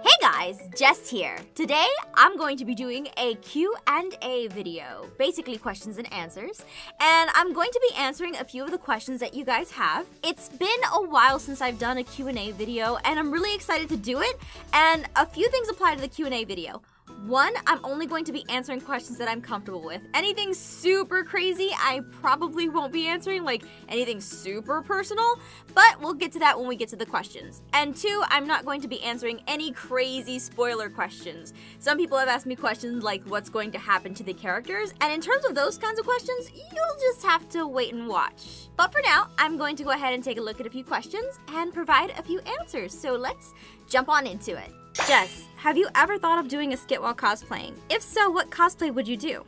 Hey guys, Jess here. Today, I'm going to be doing a Q&A video, basically questions and answers, and I'm going to be answering a few of the questions that you guys have. It's been a while since I've done a Q&A video, and I'm really excited to do it, and a few things apply to the Q&A video. One, I'm only going to be answering questions that I'm comfortable with. Anything super crazy, I probably won't be answering, like anything super personal, but we'll get to that when we get to the questions. And two, I'm not going to be answering any crazy spoiler questions. Some people have asked me questions like what's going to happen to the characters, and in terms of those kinds of questions, you'll just have to wait and watch. But for now, I'm going to go ahead and take a look at a few questions and provide a few answers, so let's jump on into it. Jess, have you ever thought of doing a skit while cosplaying? If so, what cosplay would you do?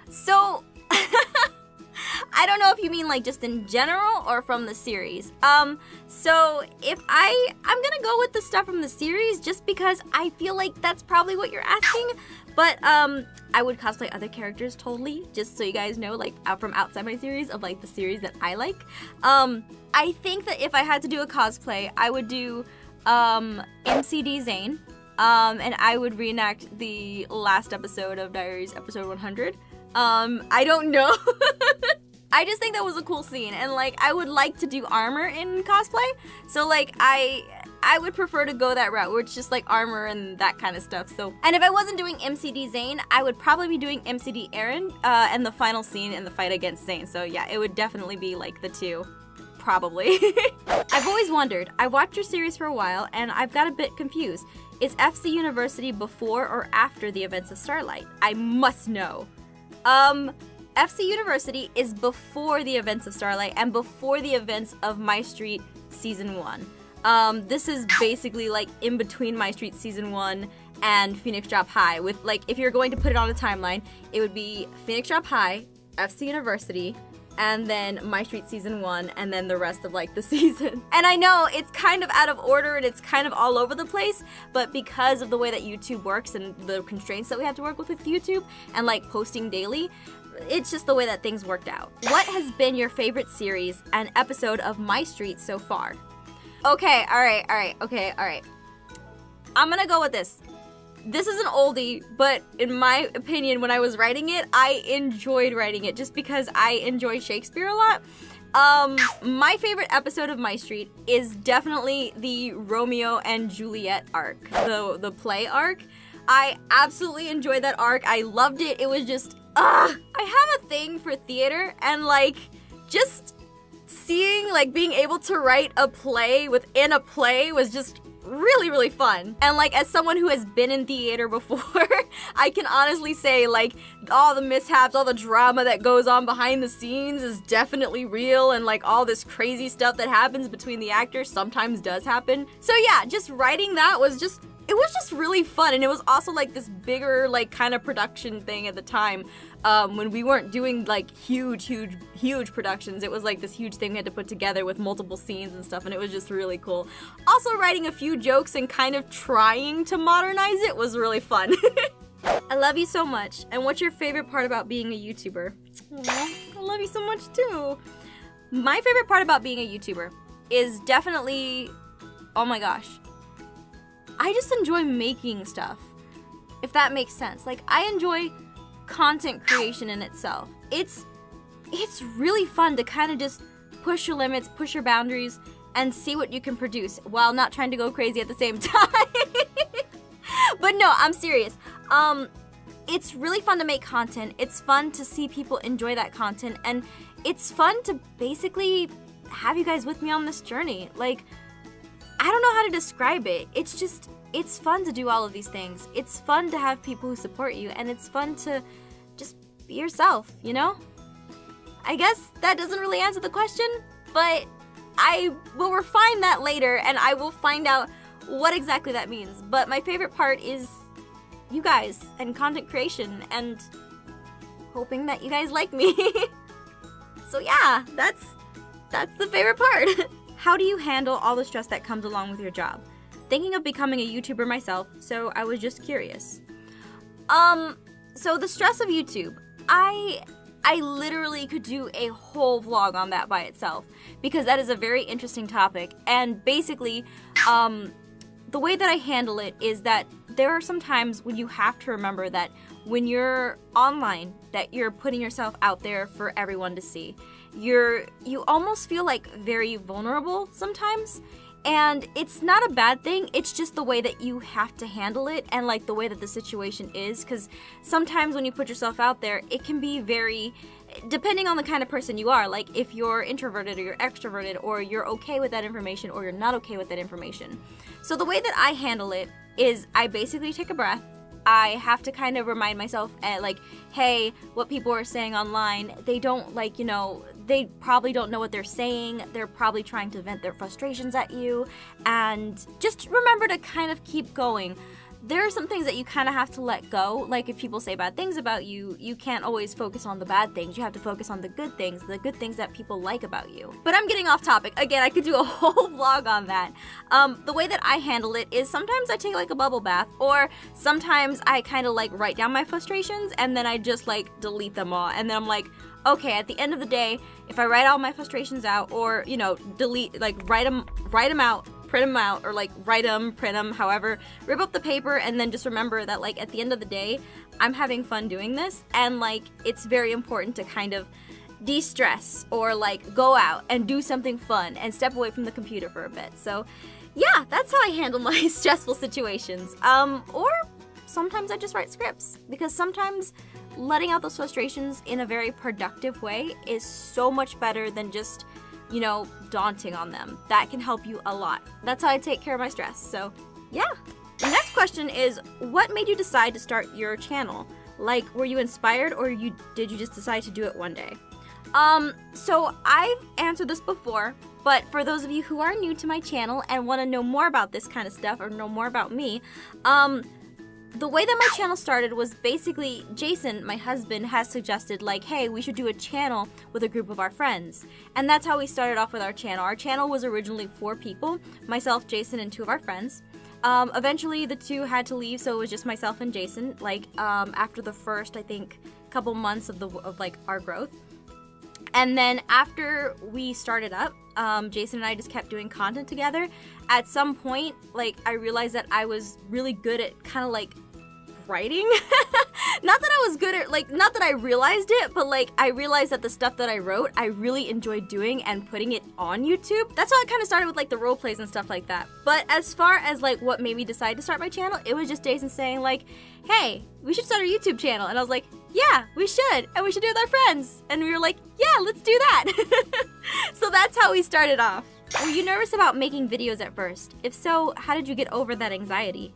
So, I don't know if you mean like just in general or from the series. So if I'm gonna go with the stuff from the series just because I feel like that's probably what you're asking. But I would cosplay other characters totally, just so you guys know, like from outside my series of like the series that I like. I think that if I had to do a cosplay, I would do MCD Zane, and I would reenact the last episode of Diaries, episode 100. I don't know. I just think that was a cool scene, and like I would like to do armor in cosplay, so like I would prefer to go that route where it's just like armor and that kind of stuff. So, and if I wasn't doing MCD Zane, I would probably be doing MCD Aaron and the final scene in the fight against Zane. So yeah, it would definitely be like the two. Probably. I've always wondered, I watched your series for a while and I've got a bit confused. Is FC University before or after the events of Starlight? I must know. FC University is before the events of Starlight and before the events of My Street Season 1. This is basically like in between My Street Season 1 and Phoenix Drop High. With like, if you're going to put it on a timeline, it would be Phoenix Drop High, FC University, and then My Street Season 1, and then the rest of like the season. And I know it's kind of out of order and it's kind of all over the place, but because of the way that YouTube works and the constraints that we have to work with YouTube and like posting daily, it's just the way that things worked out. What has been your favorite series and episode of My Street so far? Okay, alright. I'm gonna go with this. This is an oldie, but in my opinion, when I was writing it, I enjoyed writing it just because I enjoy Shakespeare a lot. My favorite episode of My Street is definitely the Romeo and Juliet arc, the play arc. I absolutely enjoyed that arc. I loved it. It was just, I have a thing for theater, and like, just seeing, like, being able to write a play within a play was just really, really fun. And like, as someone who has been in theater before, I can honestly say like all the mishaps, all the drama that goes on behind the scenes is definitely real, and like all this crazy stuff that happens between the actors sometimes does happen. So yeah, just writing that was just, it was just really fun, and it was also like this bigger like kind of production thing at the time, when we weren't doing like huge productions. It was like this huge thing we had to put together with multiple scenes and stuff, and it was just really cool. Also, writing a few jokes and kind of trying to modernize it was really fun. I love you so much. And what's your favorite part about being a YouTuber? Aww, I love you so much too. My favorite part about being a YouTuber is definitely, oh my gosh, I just enjoy making stuff, if that makes sense. Like, I enjoy content creation in itself. It's really fun to kind of just push your limits, push your boundaries, and see what you can produce while not trying to go crazy at the same time. But no, I'm serious. It's really fun to make content. It's fun to see people enjoy that content, and it's fun to basically have you guys with me on this journey. Like, I don't know how to describe it. It's just, it's fun to do all of these things. It's fun to have people who support you, and it's fun to just be yourself, you know? I guess that doesn't really answer the question, but I will refine that later, and I will find out what exactly that means. But my favorite part is you guys and content creation and hoping that you guys like me. So yeah, that's the favorite part. How do you handle all the stress that comes along with your job? Thinking of becoming a YouTuber myself, so I was just curious. So the stress of YouTube, I literally could do a whole vlog on that by itself, because that is a very interesting topic. And basically, the way that I handle it is that there are some times when you have to remember that when you're online, that you're putting yourself out there for everyone to see. You almost feel like very vulnerable sometimes. And it's not a bad thing, it's just the way that you have to handle it and like the way that the situation is, because sometimes when you put yourself out there, it can be very, depending on the kind of person you are, like if you're introverted or you're extroverted, or you're okay with that information or you're not okay with that information. So the way that I handle it is I basically take a breath. I have to kind of remind myself like, hey, what people are saying online, they don't like, you know, they probably don't know what they're saying. They're probably trying to vent their frustrations at you. And just remember to kind of keep going. There are some things that you kind of have to let go. Like if people say bad things about you, you can't always focus on the bad things. You have to focus on the good things that people like about you. But I'm getting off topic. Again, I could do a whole vlog on that. The way that I handle it is sometimes I take like a bubble bath, or sometimes I kind of like write down my frustrations and then I just like delete them all. And then I'm like, okay, at the end of the day, if I write all my frustrations out, or, you know, delete, like write them out, print them out, or like write them, print them, however, rip up the paper, and then just remember that like at the end of the day, I'm having fun doing this, and like it's very important to kind of de-stress or like go out and do something fun and step away from the computer for a bit. So yeah, that's how I handle my stressful situations. Or sometimes I just write scripts, because sometimes letting out those frustrations in a very productive way is so much better than just, you know, daunting on them. That can help you a lot. That's how I take care of my stress. So yeah. The next question is, what made you decide to start your channel? Like, were you inspired, or did you just decide to do it one day? So I've answered this before, but for those of you who are new to my channel and want to know more about this kind of stuff or know more about me, the way that my channel started was basically Jason, my husband, has suggested like, hey, we should do a channel with a group of our friends. And that's how we started off with our channel. Our channel was originally 4 people, myself, Jason, and 2 of our friends. Eventually the 2 had to leave, so it was just myself and Jason, like, after the first, I think, couple months of like our growth. And then after we started up, Jason and I just kept doing content together. At some point, like, I realized that I was really good at kind of like writing. Not that I was good at, like, not that I realized it, but like I realized that the stuff that I wrote, I really enjoyed doing and putting it on YouTube. That's how it kind of started with like the role plays and stuff like that. But as far as like what made me decide to start my channel, it was just Jason saying like, hey, we should start a YouTube channel. And I was like, yeah, we should. And we should do it with our friends. And we were like, yeah, let's do that. So that's how we started off. Were you nervous about making videos at first? If so, how did you get over that anxiety?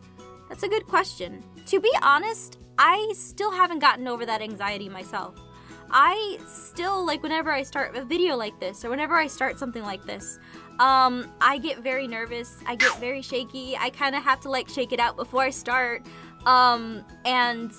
That's a good question. To be honest, I still haven't gotten over that anxiety myself. I still, like, whenever I start a video like this, or whenever I start something like this, I get very nervous, I get very shaky, I kind of have to, like, shake it out before I start, and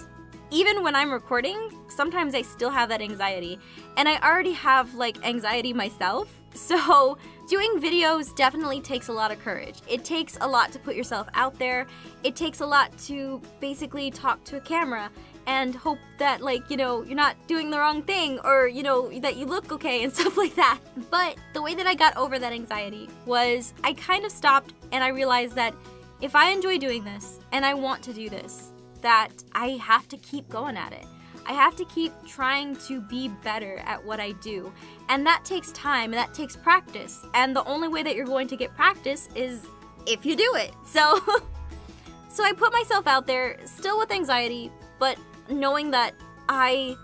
even when I'm recording, sometimes I still have that anxiety, and I already have, like, anxiety myself, so doing videos definitely takes a lot of courage. It takes a lot to put yourself out there. It takes a lot to basically talk to a camera and hope that, like, you know, you're not doing the wrong thing, or, you know, that you look okay and stuff like that. But the way that I got over that anxiety was I kind of stopped and I realized that if I enjoy doing this and I want to do this, that I have to keep going at it. I have to keep trying to be better at what I do. And that takes time and that takes practice. And the only way that you're going to get practice is if you do it. So I put myself out there, still with anxiety, but knowing that I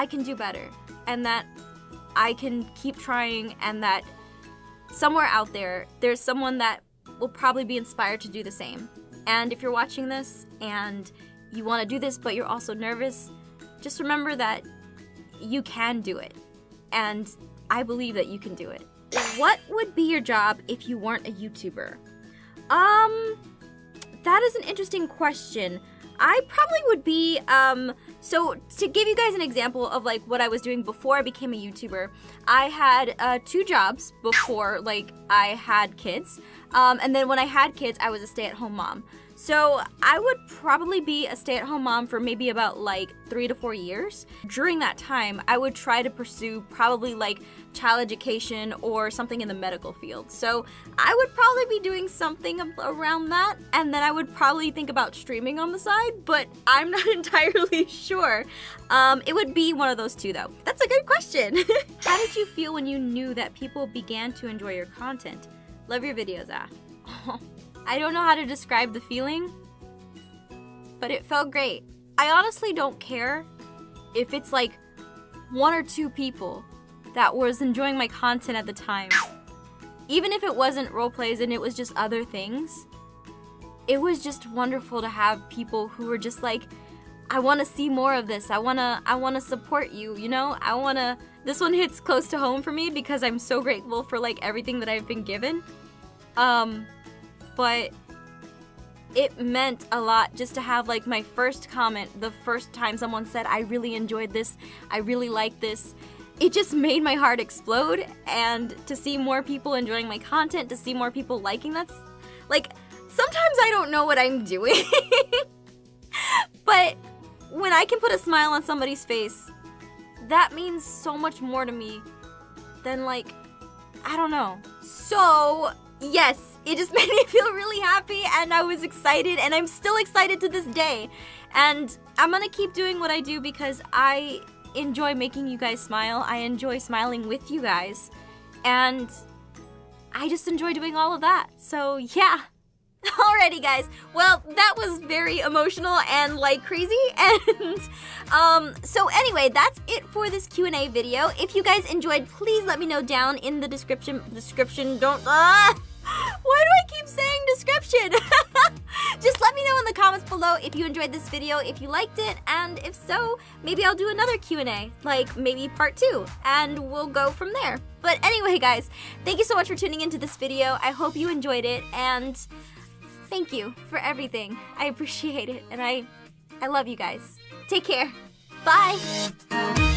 can do better, and that I can keep trying, and that somewhere out there, there's someone that will probably be inspired to do the same. And if you're watching this and you want to do this, but you're also nervous, just remember that you can do it, and I believe that you can do it. What would be your job if you weren't a YouTuber? That is an interesting question. I probably would be, so to give you guys an example of like what I was doing before I became a YouTuber, I had 2 jobs before like I had kids, and then when I had kids, I was a stay-at-home mom. So I would probably be a stay-at-home mom for maybe about like 3 to 4 years. During that time, I would try to pursue probably like child education or something in the medical field. So I would probably be doing something around that, and then I would probably think about streaming on the side, but I'm not entirely sure. It would be one of those two though. That's a good question. How did you feel when you knew that people began to enjoy your content? Love your videos, I don't know how to describe the feeling, but it felt great. I honestly don't care if it's like 1 or 2 people that was enjoying my content at the time. Even if it wasn't roleplays and it was just other things, it was just wonderful to have people who were just like, I want to see more of this. I want to support you, you know? This one hits close to home for me because I'm so grateful for like everything that I've been given. But it meant a lot just to have like my first comment, the first time someone said, I really enjoyed this, I really like this. It just made my heart explode, and to see more people enjoying my content, to see more people liking that, like, sometimes I don't know what I'm doing. But when I can put a smile on somebody's face, that means so much more to me than like, I don't know. So yes, it just made me feel really happy, and I was excited, and I'm still excited to this day. And I'm gonna keep doing what I do because I enjoy making you guys smile. I enjoy smiling with you guys, and I just enjoy doing all of that. So yeah. Alrighty guys, well that was very emotional and like crazy, and so anyway, that's it for this Q&A video. If you guys enjoyed, please let me know down in the description, why do I keep saying description? Just let me know in the comments below if you enjoyed this video, if you liked it, and if so, maybe I'll do another Q&A, like maybe part 2, and we'll go from there. But anyway guys, thank you so much for tuning into this video. I hope you enjoyed it, and thank you for everything. I appreciate it, and I love you guys. Take care. Bye.